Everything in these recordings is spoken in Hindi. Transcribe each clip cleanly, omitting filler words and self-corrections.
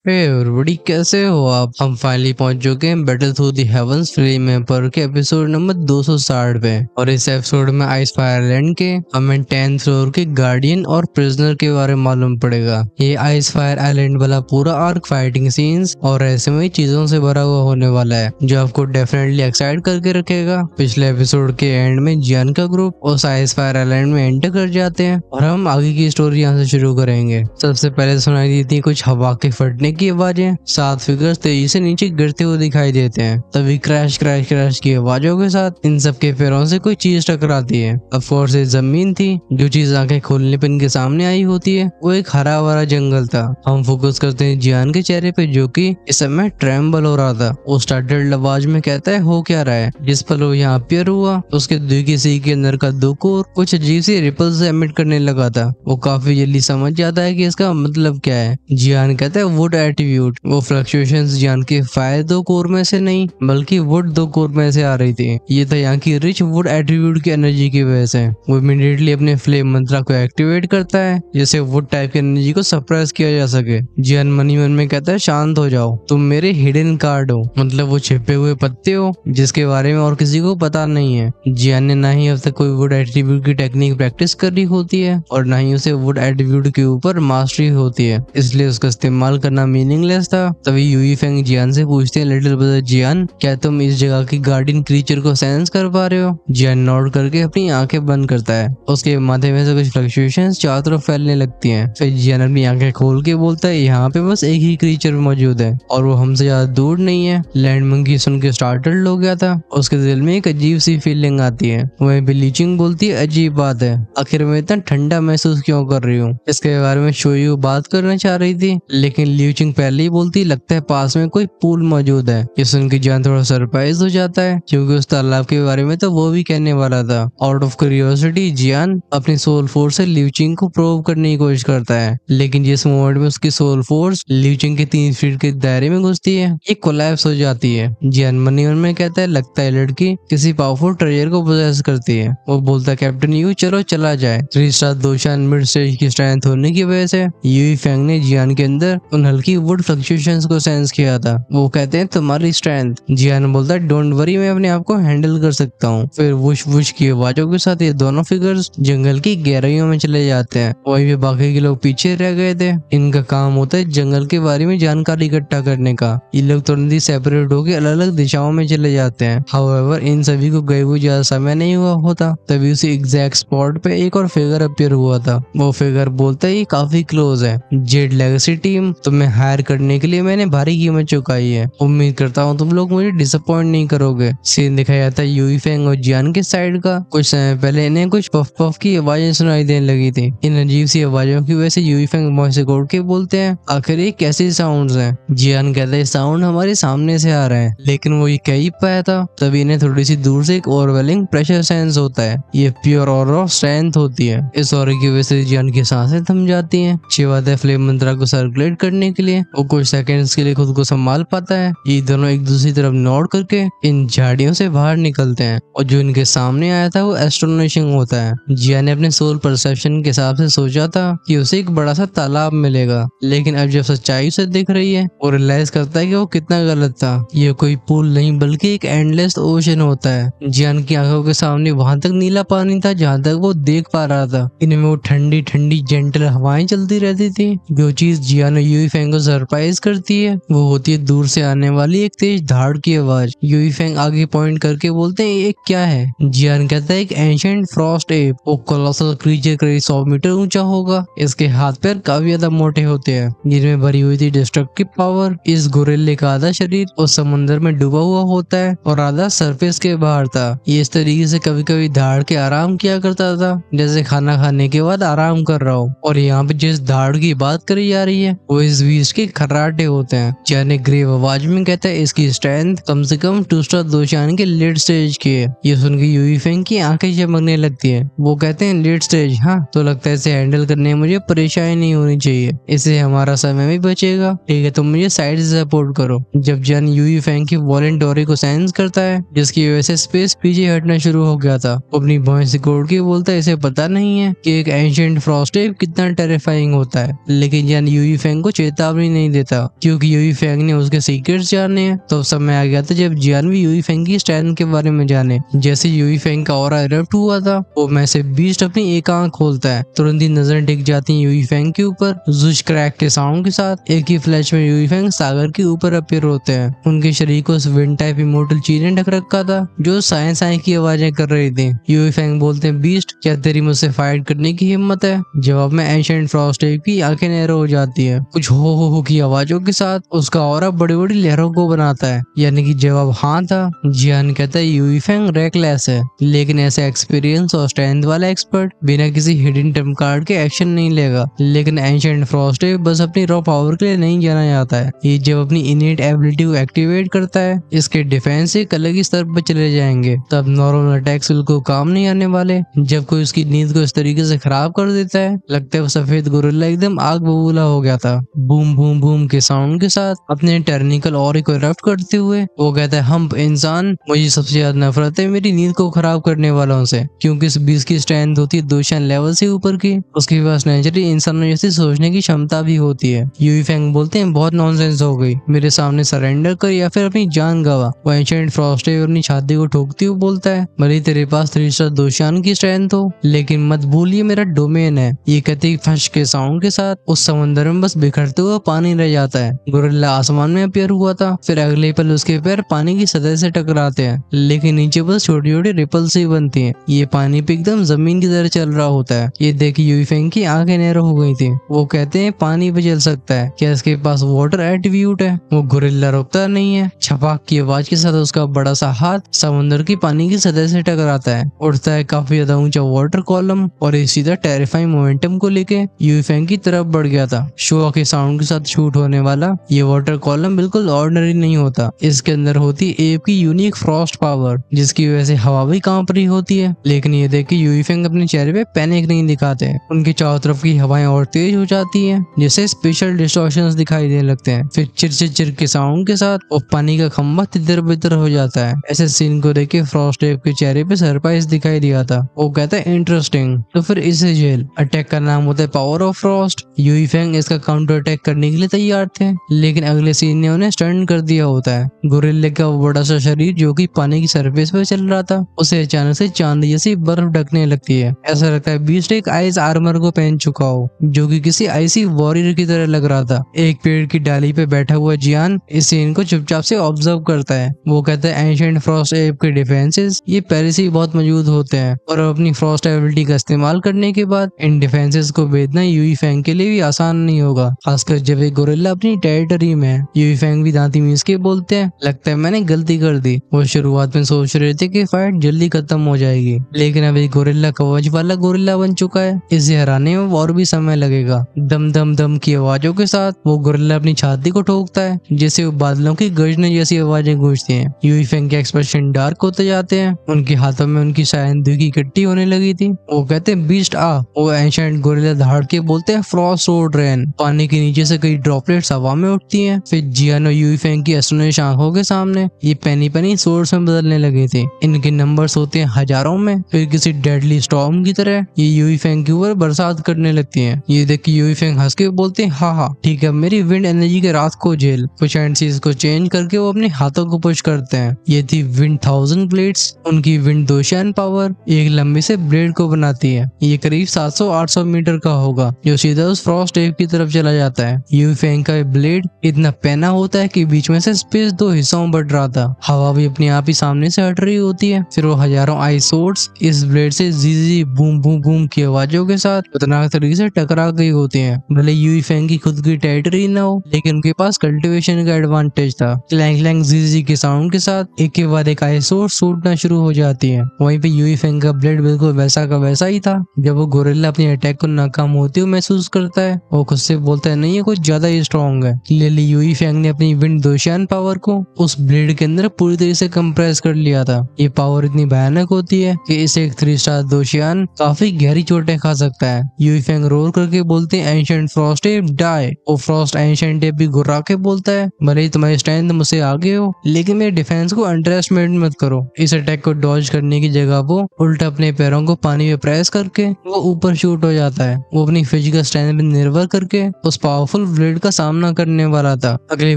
बड़ी कैसे हो आप। हम फाइनली पहुंच चुके हैं battle through the heavens flame emperor के एपिसोड नंबर 260 पे। और इस एपिसोड में आइस फायर आइलैंड के हमें 10th फ्लोर के गार्डियन और प्रिजनर के बारे में मालूम पड़ेगा। ये आइस फायर आइलैंड वाला पूरा आर्क फाइटिंग सीन्स और रहस्यमयी चीजों से भरा हुआ होने वाला है, जो आपको डेफिनेटली एक्साइट करके रखेगा। पिछले एपिसोड के एंड में जियान का ग्रुप उस आइस फायर आइलैंड में एंटर कर जाते हैं और हम आगे की स्टोरी यहाँ से शुरू करेंगे। सबसे पहले सुनाई दी थी कुछ हवा के फटने की आवाजें। 7 फिगर्स तेजी से नीचे गिरते हुए दिखाई देते हैं। तभी क्रैश क्रैश क्रैश की आवाजों के साथ इन सब के पैरों से कोई चीज टकराती है। ऑफ कोर्स ये जमीन थी। जो चीज आंखें खोलने पर इनके सामने आई होती है वो एक हरा भरा जंगल था। हम फोकस करते हैं जियान के चेहरे पे, जो कि इस समय ट्रेम्बल हो रहा था। वो स्टार्टल्ड आवाज में कहता है हो क्या रहा है। जिस पल वो यहाँ अपीयर हुआ उसके दुखी सी के अंदर का दुख और कुछ अजीब सी रिपल्स एमिट करने लगा था। वो काफी जल्दी समझ जाता है कि इसका मतलब क्या है। जियान कहता है वुड एट्रीब्यूट। वो फ्लक्चुएशंस जियान के फायर 2 कोर में से नहीं बल्कि वुड 2 कोर में से आ रही थी। ये था यहाँ की रिच वुड एट्रीब्यूट की एनर्जी की वजह से। वो इमीडिएटली अपने फ्लेम मंत्रा को एक्टिवेट करता है जिससे वुड टाइप की एनर्जी को सप्रेस किया जा सके। जियान मनी मन में कहता है शांत हो जाओ, तुम मेरे हिडन कार्ड हो, मतलब वो छिपे हुए पत्ते हो जिसके बारे में और किसी को पता नहीं है। जियान ने ना ही अब तक कोई वुड एट्रीब्यूट की टेक्निक प्रैक्टिस करी होती है और ना ही उसे वुड एट्रीब्यूट के ऊपर मास्टरी होती है, इसलिए उसका इस्तेमाल करना मीनिंगलेस था। तभी यूई फेंग जियान से पूछते हैं लिटिल ब्रदर जियान, क्या तुम इस जगह की गार्डियन क्रीचर को सेंस कर पा रहे हो। जियान नोट करके अपनी आंखें बंद करता है। उसके माथे में से कुछ फ्लक्चुएशंस चारों तरफ फैलने लगती हैं। फिर जियान अपनी आंखें खोल के बोलता है यहाँ पे बस एक ही क्रीचर मौजूद है और वो हमसे ज्यादा दूर नहीं है। लैंड मंकी सुन के स्टार्टल्ड हो गया था। उसके दिल में एक अजीब सी फीलिंग आती है। वहीं पे लीचिंग बोलती है अजीब बात है, आखिर मैं इतना ठंडा महसूस क्यों कर रही हूँ। इसके बारे में शोयू बात करना चाह रही थी लेकिन लीचिंग पहले ही बोलती लगता है पास में कोई पूल मौजूद है। ये सुन के जियान थोड़ा सरप्राइज हो जाता है क्योंकि उस तालाब के बारे में तो वो भी कहने वाला था। आउट ऑफ क्यूरियोसिटी जियान अपनी सोल फोर्स से लीचिंग को प्रूव करने की कोशिश करता है, लेकिन जिस मोमेंट में उसकी सोल फोर्स लीचिंग के 3 फीट के दायरे में घुसती है ये कोलैप्स हो जाती है। जियान मनी मन में कहता है लगता है लड़की किसी पावरफुल ट्रेजर को पोजेस करती है। वो बोलता है कैप्टन यू चलो चला जाए। 3 स्टार दोशान मिड स्टेज की स्ट्रेंथ होने की वजह से यूई फेंग ने जियान के अंदर उन हल्की वुड फ्लक्चुएशंस को सेंस किया था। वो कहते हैं तुम्हारी स्ट्रेंथ। जियान बोलता है डोंट वरी, मैं अपने आप को हैंडल कर सकता हूँ। फिर वुश वुश की आवाजों के साथ ये दोनों फिगर्स जंगल की गहराइयों में चले जाते हैं। वहीं पे बाकी के लोग पीछे रह गए थे। इनका काम होता है जंगल के बारे में जानकारी इकट्ठा करने का। ये लोग तुरंत ही सेपरेट होकर अलग अलग दिशाओं में चले जाते हैं। हाउएवर इन सभी को गए हुए ज्यादा समय नहीं हुआ होता तभी उसी एग्जैक्ट स्पॉट पे एक और फिगर अपीयर हुआ था। वो फिगर बोलता है ये काफी क्लोज है। जेड लेगेसी टीम, तुम्हें हायर करने के लिए मैंने भारी कीमत चुकाई है। उम्मीद करता हूँ तुम लोग मुझे डिसअपॉइंट नहीं करोगे। सीन दिखाया जाता है यूई फेंग और जियान के साइड का। कुछ समय पहले इन्हें कुछ पफ पफ की आवाजें सुनाई देने लगी थी। इन अजीब सी आवाजों की वजह से यूई फेंग मुंह से घोट के बोलते हैं आखिर ये कैसी साउंड्स हैं। जियान कहता है साउंड हमारे सामने से आ रहे हैं, लेकिन वो ये कह ही पाया था तभी इन्हें थोड़ी सी दूर से एक ओवरवेलिंग प्रेशर सेंस होता है। ये प्योर और ऑफ स्ट्रेंथ होती है। इस और की वजह से जियान की सांसें थम जाती हैं। शिवादय फ्लेम मंत्रा को सर्कुलेट करने के लिए वो कुछ सेकंड्स के लिए खुद को संभाल पाता है। ये दोनों एक दूसरी तरफ नोट करके इन झाड़ियों से बाहर निकलते हैं और जो इनके सामने आया था वो एस्ट्रोनॉशिंग होता है। जियान ने अपने सोल परसेप्शन के हिसाब से सोचा था कि उसे एक बड़ा सा तालाब मिलेगा, लेकिन अब जब सच्चाई से दिख रही है वो रियलाइज करता है कि वो कितना गलत था। ये कोई पूल नहीं बल्कि एक एंडलेस ओशन होता है। जियान की आंखों के सामने वहां तक नीला पानी था जहां तक वो देख पा रहा था। इनमें वो ठंडी ठंडी जेंटल हवाएं चलती रहती थी। जो चीज जियान और यूई फेंग को सरप्राइज करती है वो होती है दूर से आने वाली एक तेज धाड़ की आवाज। यूई फेंग आगे पॉइंट करके बोलते हैं ये क्या है। जियान कहता है एक एंशिएंट फ्रॉस्ट एप। वो कोलोसल क्रीचर करीब 100 मीटर ऊंचा होगा। इसके हाथ पैर काफी ज्यादा मोटे होते हैं जिनमें भरी हुई थी डिस्ट्रक्टिव पावर। इस गोरिल्ले का आधा शरीर उस समुद्र में डूबा हुआ होता है और आधा सरफेस के बाहर था। ये इस तरीके से कभी कभी धाड़ के आराम किया करता था जैसे खाना खाने के बाद आराम कर रहा हो। और यहाँ पे जिस धाड़ की बात करी जा रही है वो इस बीस्ट के खर्राटे होते हैं। जियान ग्रेव आवाज में कहता है इसकी स्ट्रेंथ कम से कम 2 स्टार दोशान के लेट स्टेज की है। ये सुन के यूई फेंग की आंखें चमकने लगती है। वो कहते हैं लेट स्टेज, हाँ तो लगता है इसे हैंडल करने में मुझे परेशानी नहीं होनी चाहिए, इससे हमारा समय भी बचेगा। ठीक है तुम मुझे साइड से सपोर्ट करो। जब जियान यूई फेंग की वॉलेंटरी को सेंस करता है जिसकी वजह से स्पेस पीछे हटना शुरू हो गया था, वो अपनी भौं से घोट के बोलता है इसे पता नहीं है कि एक एंशिएंट फ्रॉस्ट वेव कितना टेरिफाइंग होता है। लेकिन जियान यूई फेंग को चेतावनी जवाब ही नहीं देता क्योंकि यूई फेंग ने उसके सीक्रेट्स जाने हैं। तो समय आ गया था जब जियान भी यूई फेंग की स्ट्रेंथ के बारे में जाने। जैसे यूई फेंग का ऑरा इरप्ट हुआ था, वो मैसिव बीस्ट अपनी एक आंख खोलता है, तुरंत ही नजर टिक जाती है यूई फेंग के ऊपर। जुश क्रैक के साउंड के साथ एक ही फ्लैश में यूई फेंग सागर के ऊपर अपीयर होते हैं। उनके शरीर को उस विंड टाइप इमोर्टल चीज ने ढक रखा था जो साइंस की आवाजें कर रही थी। यूई फेंग बोलते हैं, बीस्ट क्या तेरी मुझसे फाइट करने की हिम्मत है? जवाब में एंशिएंट फ्रॉस्ट एप की आंखें नैरो हो जाती है। कुछ हो की आवाजों के साथ उसका ऑरा बड़ी बड़ी लहरों को बनाता है, यानी कि जवाब हाँ था। जियान कहता है यूई फेंग रेकलेस है, लेकिन ऐसे एक्सपीरियंस और स्ट्रेंथ वाला एक्सपर्ट बिना किसी हिडन टर्म कार्ड के एक्शन नहीं लेगा। लेकिन एंशिएंट फ्रॉस्ट एप बस अपनी रॉ पावर के लिए नहीं जाना जाता है। ये जब अपनी इनेट एबिलिटी को एक्टिवेट करता है, इसके डिफेंस एक अलग ही स्तर पर चले जाएंगे। तब नॉर्मल अटैक्स बिल्कुल काम नहीं आने वाले। जब कोई उसकी नींद को इस तरीके से खराब कर देता है, लगता है वो सफेद गोरिल्ला एकदम आग बबूला हो गया था। बूम बूम बूम के साउंड के साथ अपने टेक्निकल ऑरे को इरप्ट करते हुए वो कहता है, हम इंसान, मुझे सबसे ज्यादा नफरत है मेरी नींद को खराब करने वालों से, क्योंकि इस बीस की स्ट्रेंथ होती है दोशान लेवल से ऊपर की। उसके पास नेचुरली इंसानों जैसी सोचने की क्षमता भी होती है। यूई फेंग बोलते हैं, बहुत नॉनसेंस हो गई, मेरे सामने सरेंडर कर या फिर अपनी जान गवा। वो एंशिएंट फ्रॉस्ट एप अपनी छाती को ठोकते हुए बोलता है, भले तेरे पास 3 स्टार दोशान की स्ट्रेंथ हो, लेकिन मत भूल ये मेरा डोमेन है। ये कहते ही फश के साउंड के साथ उस समंदर में बस बिखरते हुआ पानी रह जाता है। गोरिल्ला आसमान में अपीयर हुआ था, फिर अगले पल उसके पैर पानी की सतह से टकराते हैं, लेकिन नीचे बस छोटी छोटी रिपल्स ही बनती हैं। ये पानी पे एकदम जमीन की तरह चल रहा होता है। ये देख यूई फेंग की आंखें नैरो हो गई थी। वो कहते हैं, पानी पे चल सकता है, क्या इसके पास वाटर एट्रीब्यूट है? वो गोरिल्ला रुकता नहीं है। छपाक की आवाज के साथ उसका बड़ा सा हाथ समुद्र की पानी की सतह से टकराता है, उठता है काफी ज्यादा ऊंचा वाटर कॉलम और ये सीधा टेरिफाइंग मोमेंटम को लेके यूई फेंग की तरफ बढ़ गया था। शो के साउंड के साथ शूट होने वाला ये वाटर कॉलम बिल्कुल ऑर्डिनरी नहीं होता। इसके अंदर होती है एप की यूनिक फ्रॉस्ट पावर, जिसकी वजह से हवा भी कांप रही होती है। लेकिन ये देख के यूई फेंग अपने चेहरे पे पैनिक नहीं दिखाते। उनके चारों तरफ की हवाएं और तेज हो जाती है, जैसे स्पेशल डिस्टॉर्शंस दिखाई देने लगते हैं। फिर चिर चिर चिर के साउंड के साथ वो पानी का खंभा तितर बितर हो जाता है। ऐसे सीन को देख के फ्रॉस्ट एप के चेहरे पे सरप्राइज दिखाई दिया था। वो कहता है, इंटरेस्टिंग, तो फिर इसे जेल। अटैक का नाम होता है power of frost. Yue Feng इसका काउंटर अटैक करने के लिए तैयार थे, लेकिन अगले सीन ने उन्हें स्टन कर दिया होता है। गोरिल्ले का वो बड़ा सा शरीर जो कि पानी की सरफेस पे चल रहा था, उसे अचानक से चांदी जैसी बर्फ ढकने लगती है। ऐसा लगता है बीस्ट एक आइस आर्मर को पहन चुका हो, जो कि किसी आइसी वॉरियर की तरह लग रहा था। एक पेड़ की डाली पे बैठा हुआ जियान इस सीन को चुपचाप से ऑब्जर्व करता है। वो कहता है, एंशिएंट फ्रॉस्ट एप के डिफेंसेस ये पहले से ही बहुत मौजूद होते हैं, और अपनी फ्रॉस्ट एबिलिटी का इस्तेमाल करने के बाद इन डिफेंसेस को भेजना यूई फेंग के लिए भी आसान नहीं होगा, खासकर जब एक गोरिल्ला अपनी टेरिटरी में है। यूई फेंग भी दांती मींस के बोलते हैं, लगता है मैंने गलती कर दी। वो शुरुआत में सोच रहे थे कि फाइट जल्दी खत्म हो जाएगी, लेकिन अब एक गोरिल्ला कवच वाला गोरिल्ला बन चुका है, इसे हराने में और भी समय लगेगा। दम दम दम की आवाजों के साथ वो गोरिल्ला अपनी छाती को ठोकता है, जिससे वो बादलों की गर्जने जैसी आवाजें गूंजती हैं। यूई फेंग के एक्सप्रेशन डार्क होते जाते हैं, उनके हाथों में उनकी शायद की गट्टी होने लगी थी। वो कहते हैं, बीस्ट आ। वो एंशिएंट गोरिल्ला दहाड़ के बोलते हैं, फ्रॉस्ट रोड रेन। पानी के नीचे से कई ड्रॉपलेट्स हवा में उठती हैं। फिर जियान और यूई फेंग की एस्टोनिश आंखों के सामने ये पेनी पेनी सोर्स में बदलने लगे थे। इनके नंबर्स होते हैं हजारों में। फिर किसी डेडली स्टॉर्म की तरह ये यूई फेंग के ऊपर बरसात करने लगती है। ये देख के यूई फेंग हंस के बोलते हैं, हाँ ठीक है, मेरी विंड एनर्जी के रात को झेल। कुछ एंड को चेंज करके वो अपने हाथों को पुश करते हैं। ये थी विंड 1000 ब्लेड्स। उनकी विंड दोशान पावर एक लंबे से ब्लेड को बनाती है। ये करीब 700-800 मीटर का होगा, जो सीधा उस फ्रॉस्ट एप की तरफ चला जाता है। यूई फेंग का ब्लेड इतना पैना होता है कि बीच में से स्पेस 2 हिस्सों में बढ़ रहा था। हवा भी अपने आप ही सामने से हट रही होती है। फिर वो हजारों आइस सोर्ड्स इस ब्लेड से जी बूम बूम बूम की आवाजों के साथ खतरनाक तरीके से टकरा गई होती हैं। भले यूई फेंग की खुद की टेरिटरी न हो, लेकिन उनके पास कल्टीवेशन का एडवांटेज था। क्लैंक क्लैंक जी के साउंड के साथ एक के बाद एक आइस सोर्स सूटना शुरू हो जाती है। वहीं पे यूई फेंग का ब्लेड बिल्कुल वैसा का वैसा ही था। जब वो गोरिल्ला अपनी अटैक को नाकाम होते हुए महसूस करता है, वो खुद से बोलता है, नहीं ये कुछ ज्यादा ही स्ट्रॉन्ग है। क्लियरली यूई फेंग ने अपनी विंड दोशान पावर को उस ब्लेड के अंदर पूरी तरह से कंप्रेस कर लिया था। ये पावर इतनी भयानक होती है कि इसे एक 3 स्टार दोशियान काफी गहरी चोटें खा सकता है। यूई फेंग रोर करके बोलते हैं, एंशिएंट फ्रॉस्ट एप डाई। वो फ्रॉस्ट एंशिएंट एप भी गुर्रा के बोलता है, भले ही तुम्हारी स्ट्रेंथ मुझसे आगे हो, लेकिन मेरे डिफेंस को अंडरएस्टिमेट मत करो। इस अटैक को डॉज करने की जगह वो उल्टा अपने पैरों को पानी में प्रेस करके वो ऊपर शूट हो जाता है। वो अपनी फिजिकल स्ट्रेंथ पर निर्भर करके उस पावरफुल पावरफुल ब्लेड का सामना करने वाला था। अगले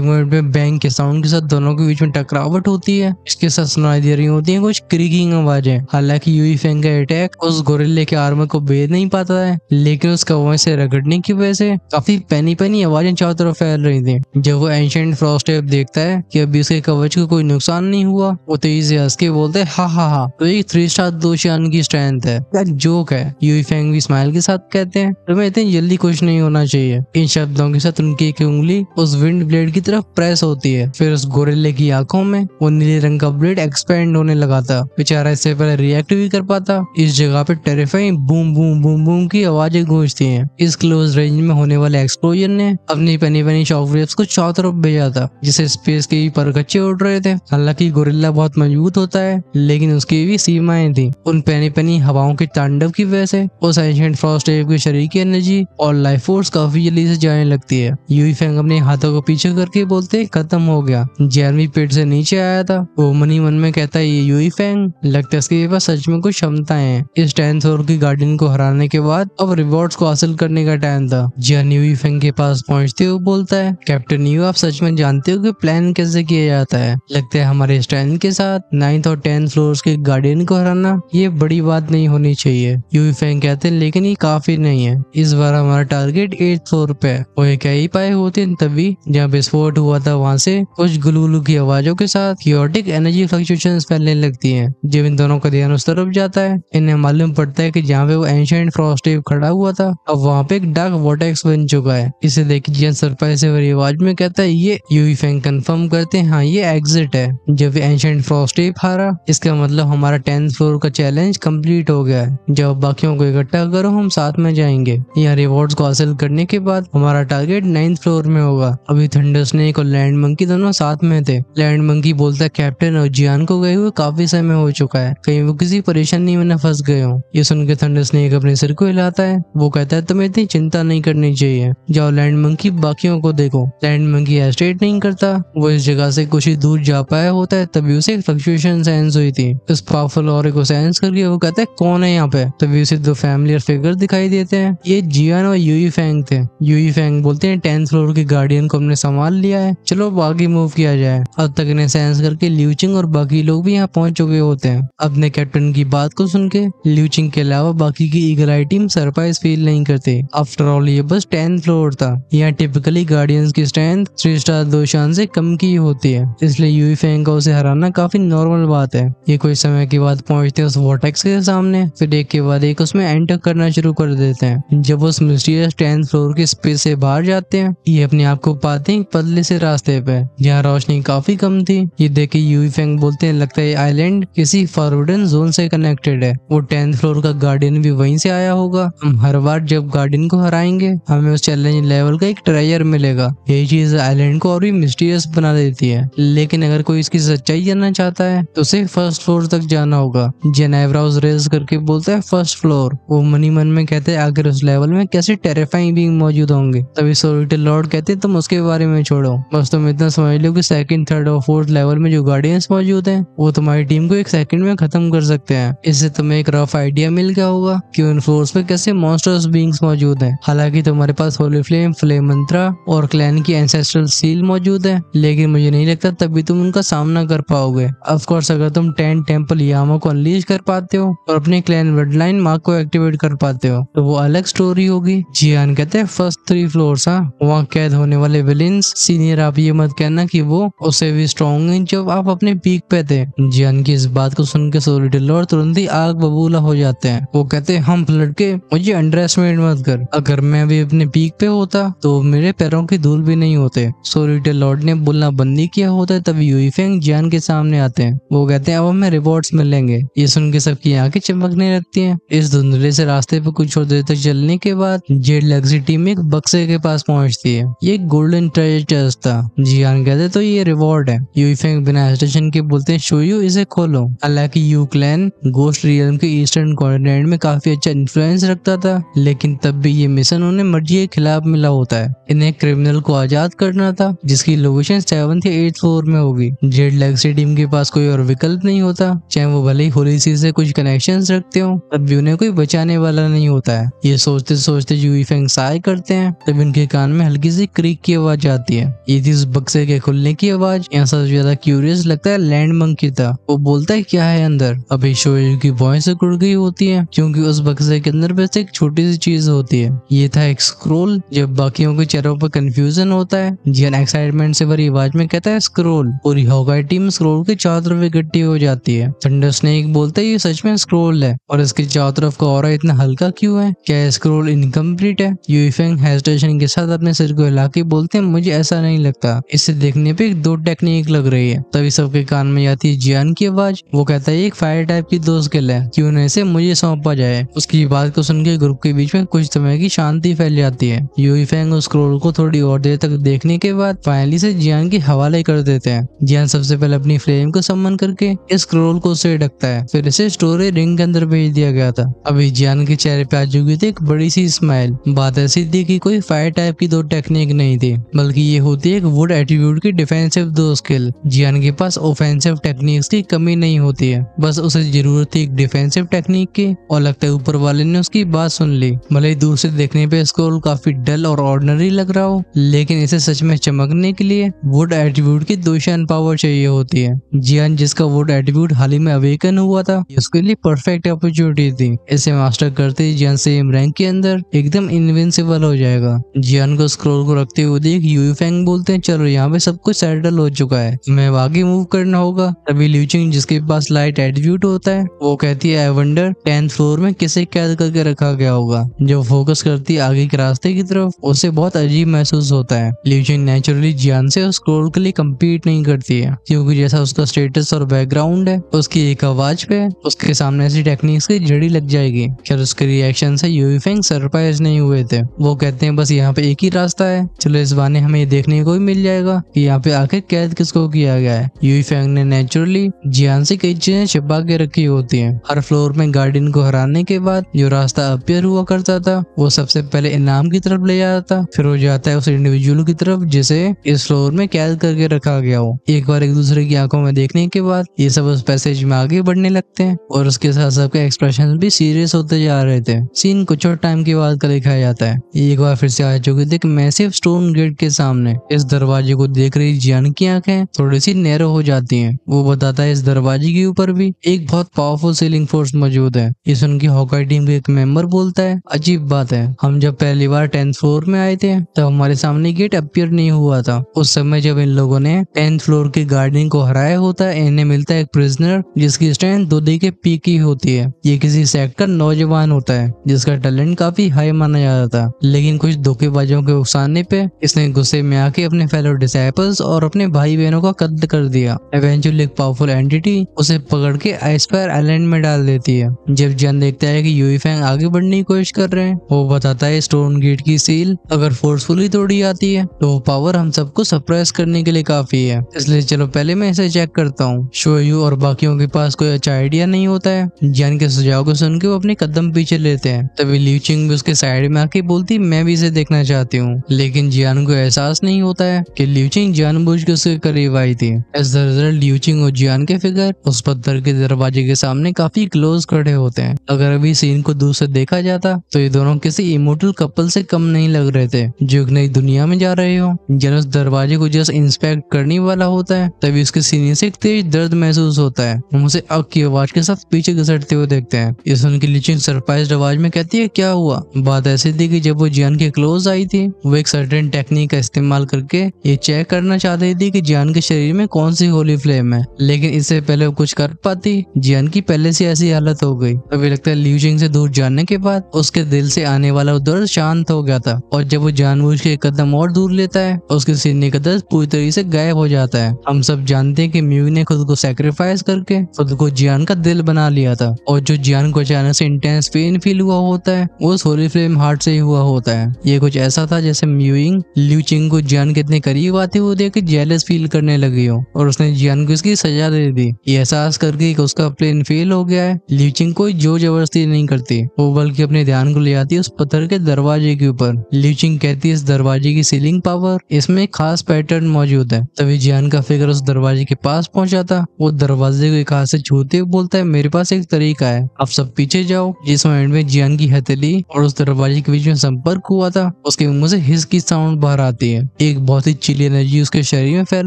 मोमेंट में बैंग के साउंड के साथ दोनों के बीच में टकरावट होती है। इसके साथ सुनाई दे रही होती है कुछ क्रीकिंग आवाजें। हालांकि यूई फेंग का अटैक उस गोरिल्ले के आर्मर को भेद नहीं पाता है, लेकिन उसका वहां से रगड़ने की वजह से काफी पैनी पैनी आवाजें चारों तरफ फैल रही थी। जब वो एंशिएंट फ्रॉस्टेप देखता है कि अभी उसके कवच को कोई नुकसान नहीं हुआ, वो तेजी से हंस के बोलते है हा तो ये 3 स्टार दोशियान की स्ट्रेंथ है, क्या जोक है। यूई फेंग भी स्माइल के साथ कहते हैं तुम्हें इतनी जल्दी खुश नहीं होना चाहिए। इन शब्दों के साथ उनकी एक उंगली उस विंड ब्लेड की तरफ प्रेस होती है। फिर उस गोरिल्ले की आंखों में वो नीले रंग का ब्लेड एक्सपेंड होने लगा था। बेचारा इससे पहले रिएक्ट भी कर पाता। इस जगह पे terrifying boom boom boom boom की आवाजें गूंजती हैं। इस क्लोज रेंज में होने वाले एक्सप्लोजन ने अपनी पैनी पैनी शॉक वेव्स को चारों तरफ भेजा था, जिससे स्पेस के भी परखच्चे उड़ रहे थे। हालांकि गोरिल्ला बहुत मजबूत होता है, लेकिन उसकी भी सीमाएं थी। उन पैनी पैनी हवाओं के तांडव की वजह से उस एंशिएंट फ्रॉस्टेप के शरीर की एनर्जी और लाइफ फोर्स काफी जल्दी से जाने लगती है। यूई फेंग अपने हाथों को पीछे करके बोलते खत्म हो गया। जेरमी पेट से नीचे आया था। वो मनी मन में कहता है ये यूई फेंग, लगता है इसके पास सच में कुछ क्षमताएं हैं। इस 10th फ्लोर की गार्डियन को हराने के बाद अब रिवॉर्ड्स को हासिल करने का टाइम था। जियान यूई फेंग के पास पहुंचते हुए बोलता है कैप्टन यू, आप सच में जानते हो कि प्लान कैसे किया जाता है? लगता है हमारे स्ट्रेंथ के साथ 9th और 10th फ्लोर्स के गार्डियन को हराना ये बड़ी बात नहीं होनी चाहिए। यूई फेंग कहते हैं लेकिन ये काफी नहीं है, इस बार हमारा टारगेट 8th फ्लोर पे है। वो कह ही पाए होते तभी जहाँ विस्फोट हुआ था वहाँ से कुछ गुलगुलू की आवाजों के साथ क्योटिक एनर्जी फ्लक्चुएशंस फैलने लगती हैं। जब इन दोनों का ध्यान उस तरफ जाता है, इन्हें मालूम पड़ता है कि जहाँ पे वो एंशिएंट फ्रॉस्टेप खड़ा हुआ था, अब वहाँ पे एक डार्क वॉर्टेक्स बन चुका है। इसे देख जियान सरप्राइज से भरी आवाज में कहता है ये। यूई फेंग कंफर्म करते हैं हाँ ये एग्जिट है। जब एंशिएंट फ्रॉस्टेप हारा, इसका मतलब हमारा 10th फ्लोर का चैलेंज कंप्लीट हो गया है। जब बाकियों को इकट्ठा करो हम साथ में जाएंगे। यहाँ रिवॉर्ड्स को हासिल करने के बाद हमारा टारगेट 9th फ्लोर में होगा। अभी थंडर स्नेक और लैंड मंकी दोनों साथ में थे। लैंड मंकी बोलता है कैप्टन और जियान को गए हुए काफी समय हो चुका है, कहीं वो किसी परेशानी में न फंस गए हो। ये सुन के थंडर स्नेक अपने सिर को हिलाता है। वो कहता है तुम्हें इतनी चिंता नहीं करनी चाहिए, जाओ लैंड मंकी बाकियों को देखो। लैंड मंकी हेजिटेट नहीं करता। वो इस जगह से कुछ ही दूर जा पाया होता है, तभी उसे एक फ्लक्चुएशन सेंस हुई थी। इस पावरफुल ऑरे को सेंस करके वो कहता है कौन है यहाँ पे? तभी उसे 2 फैमिलियर फिगर दिखाई देते हैं। ये जियान और यूई फेंग थे। यूई फेंग बोलते हैं 10th फ्लोर के गार्डियन को हमने संभाल लिया है, चलो आगे मूव किया जाए। अब तक इन्हें सेंस करके ल्यूचिंग और बाकी लोग भी यहाँ पहुंच चुके होते हैं। अपने कैप्टन की बात को सुन के ल्यूचिंग के अलावा बाकी की ईगल आई टीम सरप्राइज फील नहीं करते। आफ्टर ऑल ये बस 10th फ्लोर था। यहाँ टिपिकली गार्डियंस की स्ट्रेंथ 3 स्टार दोशान से कम की होती है, इसलिए यूई फेंग का उसे हराना काफी नॉर्मल बात है। ये कुछ समय के बाद पहुंचते हैं उस वॉर्टेक्स के सामने, फिर एक के बाद एक उसमें एंटर करना शुरू कर देते हैं। जब उस मिस्टीरियस 10th फ्लोर के स्पेस से बाहर जाते हैं, ये अपने आप को पाते हैं पतले से रास्ते पे, जहाँ रोशनी काफी कम थी। ये देख के यूई फेंग बोलते हैं लगता है आइलैंड किसी फॉरवर्डन जोन से कनेक्टेड है। वो 10th फ्लोर का गार्डियन भी वहीं से आया होगा। हम हर बार जब गार्डियन को हराएंगे हमें उस चैलेंज लेवल का एक ट्रेजर मिलेगा। यही चीज आइलैंड को और भी मिस्टीरियस बना देती है। लेकिन अगर कोई इसकी सच्चाई जानना चाहता है तो उसे 1st फ्लोर तक जाना होगा। जेन आईब्राउज रेज करके बोलता है 1st फ्लोर। वो मनी मन में कहते हैं आखिर उस लेवल में कैसे टेरिफाइंग बीइंग मौजूद होंगे। तभी सोलिटल लॉर्ड कहते तुम उसके बारे में छोड़ो, बस तुम इतना समझ लो कि 2nd, 3rd और 4th लेवल में जो गार्डियंस मौजूद हैं वो तुम्हारी टीम को 1 सेकंड में खत्म कर सकते हैं। इससे तुम्हें एक रफ आइडिया मिल गया होगा कि उन फ्लोर्स पे कैसे मॉन्स्टर्स बीइंग्स मौजूद हैं। हालांकि तुम्हारे पास होली फ्लेम, फ्लेम मंत्रा और क्लैन की एंसेस्ट्रल सील मौजूद है, लेकिन मुझे नहीं लगता तभी तुम उनका सामना कर पाओगे। ऑफ कोर्स अगर तुम 10 टेंपल यामा को अनलीज कर पाते हो और अपने क्लैन ब्लडलाइन मार्क को एक्टिवेट कर पाते हो तो वो अलग स्टोरी होगी। जियान कहते हैं 1st 3 फ्लोर्स। वहाँ कैद होने वाले विलेंस सीनियर, आप ये मत कहना कि वो उससे भी स्ट्रॉन्ग हैं जब आप अपने पीक पे थे। जियान की इस बात को सुन के सोलिटल लॉर्ड तुरंत ही आग बबूला हो जाते हैं। वो कहते हैं हम लड़के मुझे अंडर एस्टिमेट मत कर, अगर मैं भी अपने पीक पे होता तो मेरे पैरों की धूल भी नहीं होते। सोलिटल लॉर्ड ने बोलना बंद नहीं किया होता है तभी यूई फेंग जियान के सामने आते हैं। वो कहते हैं अब हमें रिवॉर्ड्स मिलेंगे। ये सुन के सबकी आंखें चमकने लगती हैं। इस धुंधले से रास्ते पे कुछ और देर तक चलने के बाद जेड लेगसी टीम एक बक्से के पास पहुंचती है। ये गोल्डन ट्रेजर चेस्ट था। जियान कहते तो ये रिवॉर्ड है। यूई फेंग बिना हेजिटेशन के बोलते हैं शोयू इसे खोलो। हालांकि यू क्लैन गोस्ट रियल्म के ईस्टर्न कॉन्टिनेंट में काफी अच्छा इन्फ्लुएंस रखता था, लेकिन तब भी ये मिशन उन्हें मर्जी के खिलाफ मिला होता है। इन्हें क्रिमिनल को आजाद करना था जिसकी लोकेशन 7th या 8th फ्लोर में होगी। जेड लेगसी टीम के पास कोई और विकल्प नहीं होता, चाहे वो भले ही होली सी से कुछ कनेक्शंस रखते हो, तब भी उन्हें कोई बचाने वाला नहीं होता है। ये सोचते सोचते यूई फेंग साय करते हैं, तभी लियूचिंग के कान में हल्की सी क्रीक की आवाज आती है। ये थी उस बक्से के खुलने की आवाज। यहाँ सबसे ज्यादा क्यूरियस लगता है लैंड मंकी था। वो बोलता है क्या है अंदर। अभी शोयू की वॉइस उड़ गई होती है क्योंकि उस बक्से के अंदर बस एक छोटी सी चीज होती है। ये था एक स्क्रोल। जब बाकियों के चेहरों पर कंफ्यूजन होता है, जियान एक्साइटमेंट से भरी आवाज में कहता है स्क्रोल। पूरी हॉकाई टीम स्क्रोल के चारों तरफ इकट्ठी हो जाती है। थंडर स्नेक बोलता है ये सच में स्क्रोल है और इसके चारों तरफ का ऑरा इतना हल्का क्यों है? क्या स्क्रोल इनकम्प्लीट है? यूफेंग हेजिटेशन के साथ अपने सिर को हिला के बोलते हैं मुझे ऐसा नहीं लगता, इसे देखने पे एक दो टेक्निक लग रही है। तभी सबके कान में आती है जियान की आवाज। वो कहता है एक फायर टाइप की दो स्किल है, क्यों न इसे मुझे सौंपा जाए। उसकी बात को सुन के ग्रुप के बीच में कुछ समय की शांति फैल जाती है। यूफेंग उस स्क्रोल को थोड़ी और देर तक देखने के बाद फाइनली से जियान के हवाले कर देते हैं। जियान सबसे पहले अपनी फ्लेम को सम्मन करके इस स्क्रोल को उसे ढकता है, फिर इसे स्टोरेज रिंग के अंदर भेज दिया गया था। अभी जियान के चेहरे पे आ चुकी थी एक बड़ी सी स्माइल। बात ऐसी थी कि कोई फायर टाइप की दो टेक्निक नहीं थी, बल्कि ये होती है एक वुड एट्रीब्यूट की डिफेंसिव दो स्किल। जियान के पास ऑफेंसिव टेक्निक्स की कमी नहीं होती है, बस उसे जरूरत थी एक डिफेंसिव टेक्निक की और लगता है ऊपर वाले ने उसकी बात सुन ली। भले ही दूर से देखने पे स्क्रोल काफी डल और ऑर्डिनरी लग रहा हो, लेकिन इसे सच में चमकने के लिए वुड एट्रीब्यूट की दो शान पावर चाहिए होती है। जियान जिसका वुड एट्रीब्यूट हाल ही में अवेकन हुआ था, उसके लिए परफेक्ट अपॉर्चुनिटी थी। इसे मास्टर करते ही जियान सेम रैंक के अंदर एकदम इनविंसिबल हो जाएगा। जियान को स्क्रोल को रखते हुए देख यूफेंग बोलते हैं चलो यहाँ पे सब कुछ सेटल हो चुका है, हमें आगे मूव करना होगा। तभी ल्यूचिंग जिसके पास लाइट एट्रीब्यूट होता है वो कहती है आई वंडर 10th फ्लोर में किसे कैद करके रखा गया होगा। जब फोकस करती है आगे के रास्ते की तरफ, उसे बहुत अजीब महसूस होता है। ल्यूचिंग नेचुरली जियान से स्क्रोल के लिए कम्पीट नहीं करती है, क्योंकि जैसा उसका स्टेटस और बैकग्राउंड है, उसकी एक आवाज पे उसके सामने ऐसी टेक्निक्स की जड़ी लग जाएगी। खैर उसके रिएक्शन से यूफेंग सरप्राइज नहीं हुए थे। वो कहते हैं बस यहाँ पे एक ही रास्ता है, चलो इस बहाने हमें देखने को भी मिल जाएगा कि यहाँ पे आखिर कैद किसको किया गया है। यूफेंग ने नेचुरली जियान से कई चीजें छिपा के रखी होती हैं। हर फ्लोर में गार्डियन को हराने के बाद जो रास्ता अपीयर हुआ करता था, वो सबसे पहले इनाम की तरफ ले जाता था, फिर हो जाता है उस इंडिविजुअल की तरफ जिसे इस फ्लोर में कैद करके रखा गया हो। एक बार एक दूसरे की आंखों में देखने के बाद ये सब उस पैसेज में आगे बढ़ने लगते हैं और उसके साथ सबके एक्सप्रेशन भी सीरियस होते जा रहे थे। सीन कुछ और टाइम के बाद का दिखाया जाता है। एक बार फिर से आ चुकी थी एक मैसिव स्टोन गेट के सामने। इस दरवाजे को देख रही जियान की आंखें थोड़ी सी नैरो हो जाती हैं। वो बताता है इस दरवाजे के ऊपर भी एक बहुत पावरफुल सीलिंग फोर्स मौजूद है। इस उनकी हॉकाई टीम के एक मेंबर बोलता है अजीब बात है, हम जब पहली बार 10th फ्लोर में आए थे तब हमारे सामने गेट अपीयर नहीं हुआ था। उस समय जब इन लोगों ने 10th फ्लोर के गार्डियन को हराया होता है, इन्हें मिलता है एक प्रिजनर जिसकी स्ट्रेंथ दुधे के पीक की होती है। ये किसी सेक्ट का नौजवान होता है जिसका टैलेंट काफी हाई माना जाता था, लेकिन कुछ धोखेबाजों के उकसाने पे इसने गुस्से में आके अपने फेलो डिसाइपल्स और अपने भाई बहनों का कत्ल कर दिया। इवेंचुअली एक पावरफुल एंटिटी उसे पकड़ के आइसफायर आइलैंड में डाल देती है। जब जियान देखता है कि यूफेंग आगे बढ़ने की कोशिश कर रहे हैं, वो बताता है स्टोन गेट की सील अगर फोर्सफुली तोड़ी जाती है तो वो पावर हम सबको सरप्राइज करने के लिए काफी है, इसलिए चलो पहले मैं इसे चेक करता हूँ। शोयू और बाकियों के पास कोई अच्छा आइडिया नहीं होता है। जियान के सुझाव को सुन के वो अपने कदम पीछे लेते हैं। तभी ल्यूचिंग भी उसके साइड में आके बोलती मैं भी इसे देखना चाहती हूँ, लेकिन जियान को एहसास नहीं होता है कि ल्यूचिंग जानबूझ के उसके करीब आई थी। एज द रिजल्ट ल्यूचिंग और जियान के फिगर उस पत्थर के दरवाजे के सामने काफी क्लोज खड़े होते हैं। अगर अभी सीन को दूर से देखा जाता तो ये दोनों किसी इमोर्टल कपल से कम नहीं लग रहे थे जो एक नई दुनिया में जा रहे हो। जियान उस दरवाजे को जस्ट इंस्पेक्ट करने वाला होता है, तभी उसके सीने से एक तेज दर्द महसूस होता है। हम उसे आग की आवाज के साथ पीछे घसटते हुए देखते हैं। ये सुन के ल्यूचिंग सरप्राइज्ड आवाज में कहती है क्या हुआ। बात ऐसी थी कि जब वो जियान के क्लोज आई थी, वो एक सर्टेन टेक्निक का इस्तेमाल करके ये चेक करना चाहती थी कि जियान के शरीर में कौन सी होली फ्लेम है, लेकिन इससे पहले वो कुछ कर पाती जियान की पहले से ऐसी हालत हो गई। अभी लगता है ल्यूचिंग से दूर जाने के बाद उसके दिल से आने वाला दर्द शांत हो गया था, और जब वो जानबूझ के एक कदम और दूर लेता है उसके सीने का दर्द पूरी तरीके से गायब हो जाता है। हम सब जानते हैं कि म्यू ने खुद को सैक्रिफाइस करके खुद को जियान का दिल बना लिया था, और जो जियान को अचानक से इंटेंस पेन फील हुआ होता है वो उस होली फ्लेम हार्ट से ही हुआ होता है। ये कुछ ऐसा था जैसे म्यूइंग ल्यूचिंग को जियान के इतने करीब आते हुए देख के जेलस फील करने लगी हो, और उसने जियान को इसकी सजा दे दी। ये एहसास करके कि उसका प्लेन फेल हो गया है, ल्यूचिंग कोई जोर जबरदस्ती नहीं करती, वो बल्कि अपने ध्यान को ले आती है उस पत्थर के दरवाजे के ऊपर। ल्यूचिंग कहती है इस दरवाजे की सीलिंग पावर, इसमें एक खास पैटर्न मौजूद है। तभी जियान का फिगर उस दरवाजे के पास पहुंचा था। वो दरवाजे को एक हाथ से छूते हुए बोलता है मेरे पास एक तरीका है, आप सब पीछे जाओ। जिस मोमेंट में जियान की हथेली और उस दरवाजे के बीच में संपर्क हुआ था, उसके मुंह से हिस की साउंड बाहर आती है। एक बहुत ही चिली एनर्जी उसके शरीर में फैल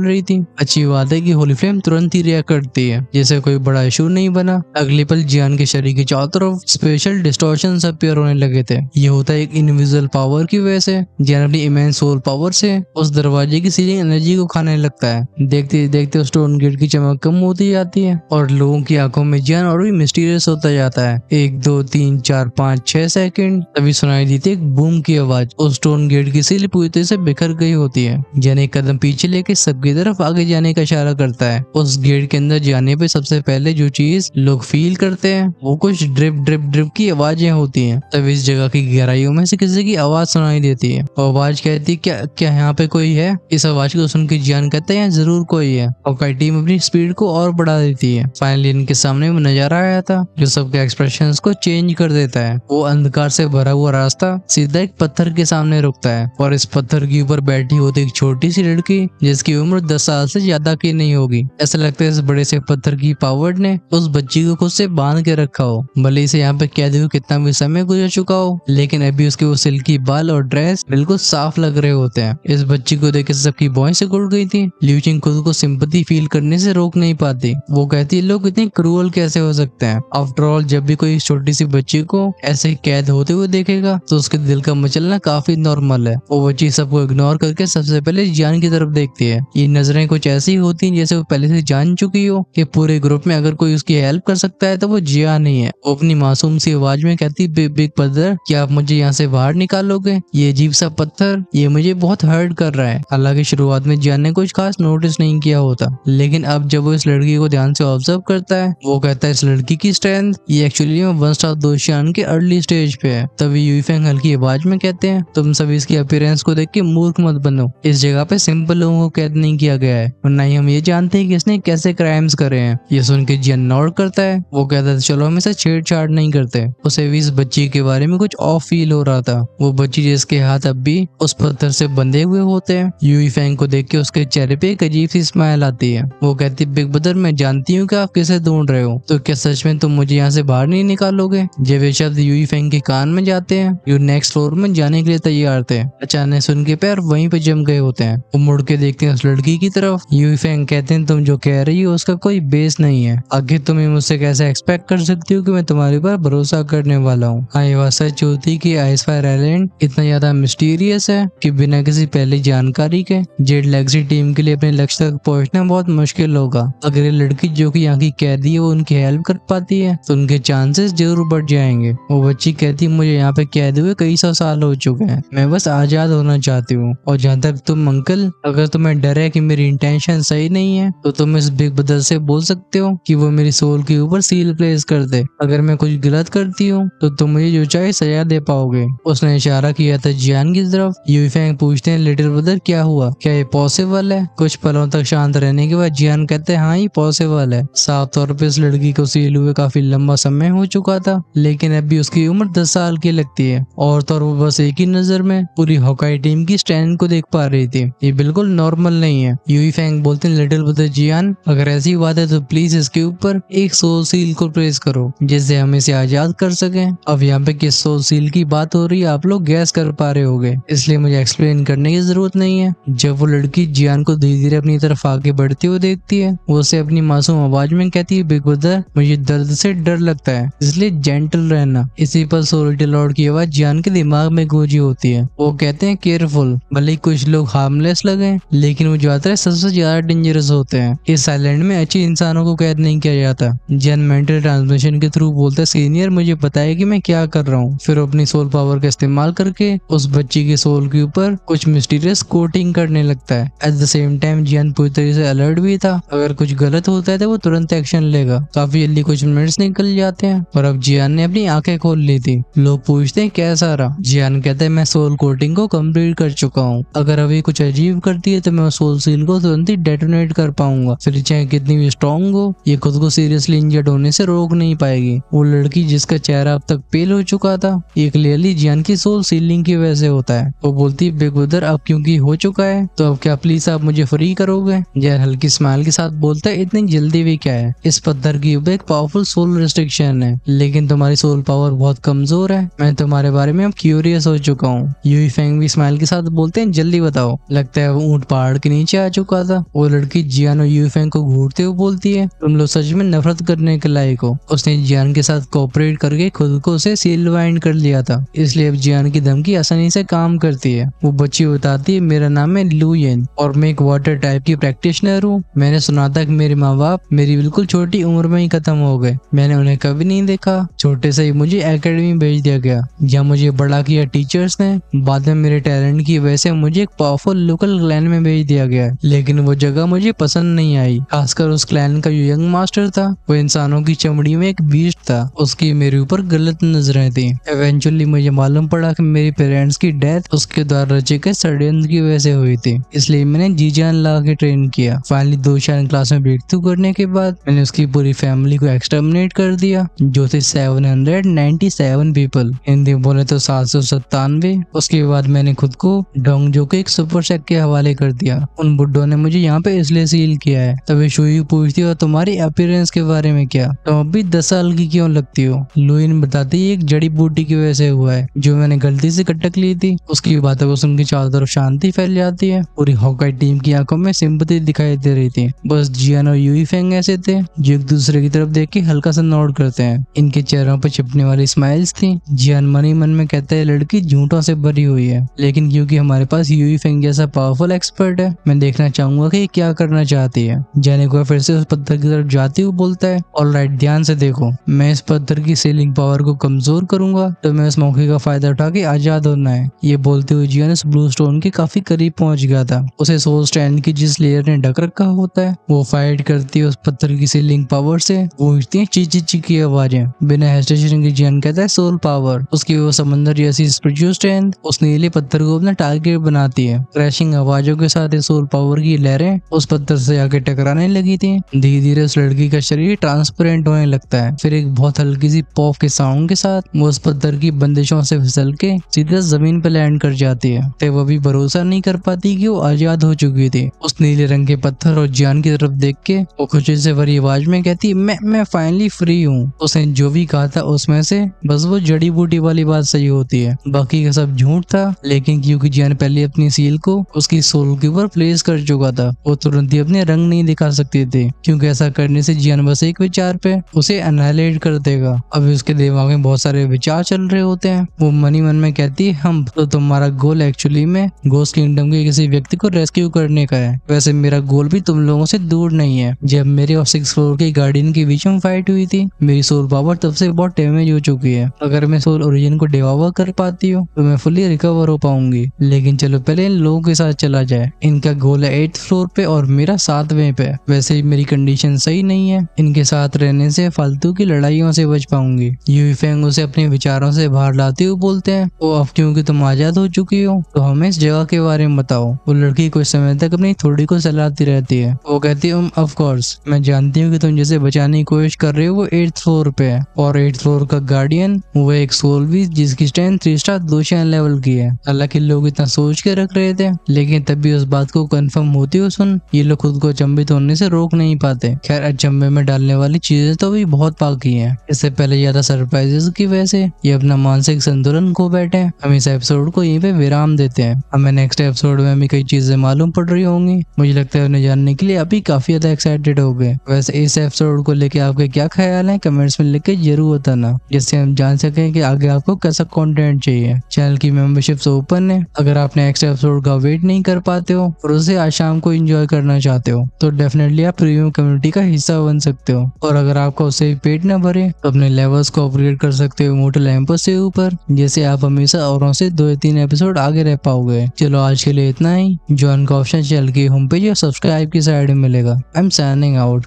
रही थी। अच्छी बात है कि होली फ्लेम तुरंत ही रिएक्ट करती है जैसे कोई बड़ा इशू नहीं बना। अगले पल जियान के शरीर की चारों तरफ स्पेशल डिस्टॉर्शन अपीयर होने लगे थे। ये होता है एक इनविजिबल पावर की वजह से। जियान अपनी इमेंस सोल पावर से उस दरवाजे की सीलिंग एनर्जी को खाने लगता है। देखते देखते स्टोन गेट की चमक कम होती जाती है और लोगों की आंखों में जियान और भी मिस्टीरियस होता जाता है। 1 2 3 4 5 6 सेकंड तभी सुनाई देती है एक बूम की आवाज। उस स्टोन गेट की सील पूरी तरह से बिखर गई होती है। जियान एक कदम पीछे लेके सबकी तरफ आगे जाने का इशारा करता है। उस गेट के अंदर जाने पे सबसे पहले जो चीज लोग फील करते हैं वो कुछ ड्रिप ड्रिप ड्रिप की आवाजें होती हैं। तब इस जगह की गहराइयों में से किसी की आवाज सुनाई देती है और आवाज कहती क्या क्या यहाँ पे कोई है। इस आवाज को सुन के जियान कहते हैं जरूर कोई है और टीम अपनी स्पीड को और बढ़ा देती है। फाइनली इनके सामने वो नजारा आया था जो सबके एक्सप्रेशंस को चेंज कर देता है। वो अंधकार से भरा हुआ रास्ता सीधा एक पत्थर के सामने रुकता है और इस पत्थर के ऊपर बैठी होती एक छोटी सी लड़की जिसकी उम्र 10 साल से ज्यादा की नहीं होगी। ऐसा लगता है इस बड़े से पत्थर की पावर ने उस बच्ची को खुद से बांध के रखा हो। भले इसे यहाँ पे कैद हुए कितना भी समय गुजर चुका हो लेकिन अभी उसके वो सिल्की बाल और ड्रेस बिल्कुल साफ लग रहे होते हैं। इस बच्ची को देख के सबकी भौहें से उड़ गई थी। ल्यूचिंग खुद को सिंपैथी फील करने से रोक नहीं पाती। वो कहती है लोग इतने क्रूअल कैसे हो सकते हैं। आफ्टर ऑल जब भी कोई छोटी सी बच्ची को ऐसे कैद होते हुए देखेगा तो उसके दिल का मचलना काफी नॉर्मल है। वो बच्ची सबको इग्नोर करके सबसे पहले जियान की तरफ देखती है। ये नजरें कुछ ऐसी होती हैं जैसे वो पहले से जान चुकी हो कि पूरे ग्रुप में अगर कोई उसकी हेल्प कर सकता है तो वो जियान ही है। वो अपनी मासूम सी आवाज में कहती बिग ब्रदर क्या आप मुझे यहाँ से बाहर निकालोगे। ये अजीब सा पत्थर ये मुझे बहुत हर्ट कर रहा है। हालांकि शुरुआत में जियान ने कुछ खास नोटिस नहीं किया होता लेकिन अब जब वो इस लड़की को ध्यान से ऑब्जर्व करता है वो कहता है इस लड़की की स्ट्रेंथ ये एक्चुअली में 1 स्टार दोशियान के अर्ली स्टेज पे है। तभी यूईफेंग हल्की आवाज में कहते हैं तुम सभी इसकी अपीयरेंस को देख के मूर्ख मत बनो। इस जगह पे सिंपल लोगों को कैद नहीं किया गया है और ना ही हम ये जानते हैं कि इसने कैसे क्राइम्स करे हैं। ये सुन के जियान नॉड करता है। वो कहता है चलो हम इसे छेड़छाड़ नहीं करते। उसे भी इस बच्ची के बारे में कुछ ऑफ फील हो रहा था। वो बच्ची जिसके हाथ अब भी उस पत्थर से बंधे हुए होते हैं। यूईफेंग को देख के उसके चेहरे पे एक अजीब सी स्माइल आती है। वो कहती बिग ब्रदर मैं जानती हूँ कि आप किसे ढूंढ रहे हो तो क्या सच में तुम मुझे यहाँ से बाहर नहीं निकालोगे। जब ये शब्द यूईफेंग के कान में जाते हैं जो नेक्स्ट फ्लोर में जाने के लिए तैयार थे अचानक से उनके पैर वहीं पे जम गए होते हैं। वो मुड़ के देखते हैं उस लड़की की तरफ। यूईफेंग कहते हैं तुम जो कह रही हो उसका कोई बेस नहीं है। आखिर तुम्हें मुझसे कैसे एक्सपेक्ट कर सकती हो कि मैं तुम्हारे ऊपर भरोसा करने वाला हूँ। हाँ ये बात सच होती कि आइसफायर आइलैंड इतना ज्यादा मिस्टीरियस है कि बिना किसी पहले जानकारी के जेड लेगसी टीम के लिए अपने लक्ष्य तक पहुंचना बहुत मुश्किल होगा। अगर ये लड़की जो कि यहाँ की कैदी है वो उनकी हेल्प कर पाती है तो उनके चांसेस जरूर बढ़ जाएंगे। वो बच्ची कहती है मुझे यहाँ पे कैद हुए कई 100 साल हो चुके हैं मैं बस आजाद होना चाहती हूँ। और जहाँ तक तुम अंकल अगर तुम्हें डर है कि मेरी इंटेंशन सही नहीं है तो तुम इस बिग ब्रदर से बोल सकते हो कि वो मेरी सोल के ऊपर सील प्लेस कर दे। अगर मैं कुछ गलत करती हूँ तो तुम मुझे जो चाहे सजा दे पाओगे। उसने इशारा किया था जियान की तरफ। यूईफेंग पूछते हैं लिटिल ब्रदर क्या हुआ क्या ये पॉसिबल है। कुछ पलों तक शांत रहने के बाद जियान कहते हैं हाँ ये पॉसिबल है। साफ तौर पे इस लड़की को सील हुए काफी लंबा समय हो चुका था लेकिन अभी उसकी उम्र 10 साल की लगती है और तो वो बस एक ही नजर में पूरी हॉकाई टीम की स्ट्रेंथ को देख पा रही थी। ये बिल्कुल नॉर्मल नहीं है। यूईफेंग बोलते हैं लिटिल ब्रदर जियान अगर ऐसी बात है तो प्लीज इसके ऊपर एक सोल सील को प्रेस करो जिससे हम इसे आजाद कर सके। अब यहाँ पे किस सोल सील की बात हो रही है आप लोग गैस कर पा रहे होगे इसलिए मुझे एक्सप्लेन करने की जरूरत नहीं है। जब वो लड़की जियान को धीरे धीरे अपनी तरफ आगे बढ़ते हुए देखती है वो उसे अपनी मासूम आवाज में कहती है बिग ब्रदर मुझे दर्द से डर लगता है इसलिए जेंटल रहना। इसी पर सोलिटी लॉर्ड की आवाज जियान के दिमाग में गूंजी होती है। वो कहते हैं केयरफुल। भले कुछ लोग हार्मलेस लगे लेकिन वो ज्यादातर सबसे ज्यादा डेंजरस होते हैं। इस आइलैंड में अच्छे इंसानों को कैद नहीं किया जाता। जियान मेंटल ट्रांसमिशन के थ्रू बोलता है सीनियर मुझे पता है कि मैं क्या कर रहा हूँ। फिर अपनी सोल पावर का इस्तेमाल करके उस बच्ची के सोल के ऊपर कुछ मिस्टीरियस कोटिंग करने लगता है। एट द सेम टाइम जियान पूरी तरह से अलर्ट भी था। अगर कुछ गलत होता है तो वो तुरंत एक्शन लेगा। काफी जल्दी कुछ मिनट्स निकल जाते हैं और अब जियान ने अपनी आंखें खोल ली थी। लोग पूछते हैं कैसा रहा। जियान कहता है मैं सोल कोटिंग को कंप्लीट कर चुका हूँ। अगर अभी कुछ अजीब करती है तो मैं सोल सील को तुरंत ही डेटोनेट कर पाऊंगा। फिर चाहे कितनी भी स्ट्रॉन्ग हो ये खुद को सीरियसली इंजर्ड होने से रोक नहीं पाएगी। वो लड़की जिसका चेहरा अब तक पेल हो चुका था ये क्लियरली जियान की सोल सीलिंग की वजह से होता है। वो बोलती है बिग ब्रदर अब क्योंकि हो चुका है तो अब क्या प्लीज आप मुझे फ्री करोगे। जियान हल्की स्माइल के साथ बोलता है इतनी जल्दी भी क्या है। इस पत्थर की ऊपर एक पावरफुल सोल रिस्ट्रिक्शन है लेकिन तुम्हारी सोल पावर बहुत कमजोर है। मैं तुम्हारे बारे में अब क्यूरियस हो चुका चुका हूँ। यूई फेंग भी स्माइल के साथ बोलते हैं जल्दी बताओ। लगता है वो ऊंट पहाड़ के नीचे आ चुका था। वो लड़की जियान और यूई फेंग को घूरते हुए बोलती है तुम लोग सच में नफरत करने के लायक हो। उसने जियान के साथ कोऑपरेट करके खुद को उसे सील बाइंड कर लिया था, इसलिए अब जियान की धमकी आसानी से काम करती है। वो बच्ची बताती है मेरा नाम है लू येन और मैं एक वाटर टाइप की प्रैक्टिशनर हूँ। मैंने सुना था कि मेरे माँ बाप मेरी बिल्कुल छोटी उम्र में ही खत्म हो गए। मैंने उन्हें कभी नहीं देखा। छोटे से ही मुझे एकेडमी भेज दिया गया जहाँ मुझे बड़ा किया टीचर्स ने। बाद में मेरे टैलेंट की वजह से मुझे एक पावरफुल लोकल क्लैन में भेज दिया गया, लेकिन वो जगह मुझे पसंद नहीं आई। खासकर उस क्लैन का जो यंग मास्टर था वो इंसानों की चमड़ी में एक बीस्ट था। उसकी मेरे ऊपर गलत नजरें थी। इवेंचुअली मुझे मालूम पड़ा कि मेरे पेरेंट्स की डेथ उसके द्वारा रचे गए षड्यंत्र की वजह से हुई थी, इसलिए मैंने जी जान लगा के ट्रेन किया। फाइनली 2 शाइन क्लास में ब्रेक थ्रू करने के बाद मैंने उसकी पूरी फैमिली को एक्सटर्मिनेट कर दिया, जो थे 797 पीपल, हिंदी बोले तो 797। उसके बाद मैंने खुद को डोंगजो के एक सुपर सेक के हवाले कर दिया। उन बुड्ढों ने मुझे यहाँ पे इसलिए सील किया है। तभी शुई पूछती है तुम्हारी अपीयरेंस के बारे में क्या, तुम अभी 10 साल की क्यों लगती हो। लुइन बताती है एक जड़ी बूटी की वजह से हुआ है जो मैंने गलती से कटक ली थी। उसकी बातों को सुन के चारों तरफ शांति फैल जाती है। पूरी हॉकाई टीम की आंखों में सिंपैथी दिखाई दे रही थी। बस जियान और यूई फेंग ऐसे थे जो एक दूसरे की तरफ देख के हल्का सा नोट करते हैं। इनके चेहरों पर छिपने वाली स्माइल्स थी। जियान मन ही मन में कहता है लड़की झूठों से भरी हुई है, लेकिन क्योंकि हमारे पास यूई फेंग जैसा पावरफुल एक्सपर्ट है, मैं देखना चाहूंगा कि क्या करना चाहती है। जाने को फिर से उस पत्थर की तरफ जाते हुए बोलता है ऑलराइट ध्यान से देखो, मैं इस पत्थर की सीलिंग पावर को कमजोर करूंगा तो मैं इस मौके का फायदा उठा के आजाद होना है। ये बोलते हुए जियान इस ब्लू स्टोन के काफी करीब पहुंच गया था। उसे सोल स्टैंड की जिस लेयर ने ढक रखा होता है वो फाइट करती है उस पत्थर की सीलिंग पावर से। गूंजती है ची ची ची की आवाजें। बिना हेजिटेशन के जियान कहता है सोल पावर। उसकी वो समंदर जैसी स्पिरिचुअल स्ट्रेंथ उस नीले पत्थर को अपना टारगेट बनाती है। क्रैशिंग आवाजों के साथ सोल पावर की लहरें उस पत्थर से आके टकराने लगी थी। धीरे धीरे उस लड़की का शरीर ट्रांसपेरेंट होने लगता है। फिर एक बहुत हल्की सी पॉप के साउंड के साथ वो उस पत्थर की बंदिशों से फिसल के सीधे जमीन पर लैंड कर जाती है। तो वो भी भरोसा नहीं कर पाती कि वो आजाद हो चुकी थी। उस नीले रंग के पत्थर और जियान की तरफ देख के वो खुशी से भरी आवाज में कहती मैं फाइनली फ्री हूँ। उसने जो भी कहा था उसमें से बस वो जड़ी बूटी वाली बात सही होती है, बाकी का सब झूठ था। लेकिन क्योंकि जियान पहले अपनी सील को उसकी सोल के ऊपर प्लेस कर चुका था, वो तुरंत ही अपने रंग नहीं दिखा सकते थे, क्योंकि ऐसा करने से जियान बस एक विचार पे उसे एनालाइज कर देगा। अभी उसके दिमाग में बहुत सारे विचार चल रहे होते हैं। वो मन ही मन में कहती है हम तो तुम्हारा गोल एक्चुअली में घोस्ट किंगडम के किसी व्यक्ति को रेस्क्यू करने का है। वैसे मेरा गोल भी तुम लोगों से दूर नहीं है। जब मेरे और 6th फ्लोर के गार्डियन के बीच में फाइट हुई थी, मेरी सोल पावर तब से बहुत डैमेज हो चुकी है। अगर मैं सोल ओरिजिन को डिवावर कर पाती हूँ तो मैं फुली रिकवर हो पाऊंगी। लेकिन चलो पहले इन लोगों के साथ चला जाए। इनका गोल है 8th फ्लोर पे और मेरा 7वें पे। वैसे ही मेरी कंडीशन सही नहीं है, इनके साथ रहने से फालतू की लड़ाइयों से बच पाऊंगी। यूई फेंग उसे अपने विचारों से बाहर लाते हुए बोलते हैं वो अब क्योंकि तुम आजाद हो चुकी हो तो हमें इस जगह के बारे में बताओ। वो लड़की कुछ समय तक अपनी थोड़ी को सलाहती रहती है। वो कहती है ऑफ कोर्स मैं जानती हूँ कि तुम जिसे बचाने की कोशिश कर रहे हो वो 8th फ्लोर पे है और 8th फ्लोर का गार्डियन वो एक सोल भी जिसकी स्ट्रेंथ 3 स्टार 2 शाइन लेवल की है। हालांकि लोग इतना सोच के रख रहे थे, लेकिन तब भी उस बात को कंफर्म होती हुई सुन ये लोग खुद को अचंभित होने से रोक नहीं पाते। खैर अचंभे में डालने वाली चीजें तो भी बहुत बाकी हैं। इससे पहले ज्यादा सरप्राइजेस की वजह से ये अपना मानसिक संतुलन खो बैठे। हम इस एपिसोड को यहीं पे विराम देते हैं। हमें नेक्स्ट एपिसोड में भी कई चीजें मालूम पड़ रही होंगी। मुझे लगता है उन्हें जानने के लिए अभी काफी ज्यादा एक्साइटेड हो गए। वैसे इस एपिसोड को लेके आपके क्या ख्याल है कमेंट्स में लिख के जरूर बताना, जिससे हम जान सकें कि आगे आपको कैसा कंटेंट चाहिए। चैनल की मेंबरशिप ओपन है। अगर आप नेक्स्ट एपिसोड का वेट नहीं कर पाते हो और उसे आज शाम को एंजॉय करना चाहते हो तो डेफिनेटली आप प्रीमियम कम्युनिटी का हिस्सा बन सकते हो। और अगर आपका उससे पेट न भरे तो अपने लेवल्स को अपग्रेड कर सकते हो मोटल एम्पस से ऊपर, जैसे आप हमेशा औरों से 2 या 3 एपिसोड आगे रह पाओगे। चलो आज के लिए इतना ही। ज्वाइन का ऑप्शन चैनल की होम पेज या सब्सक्राइब की साइड में मिलेगा। I am signing out.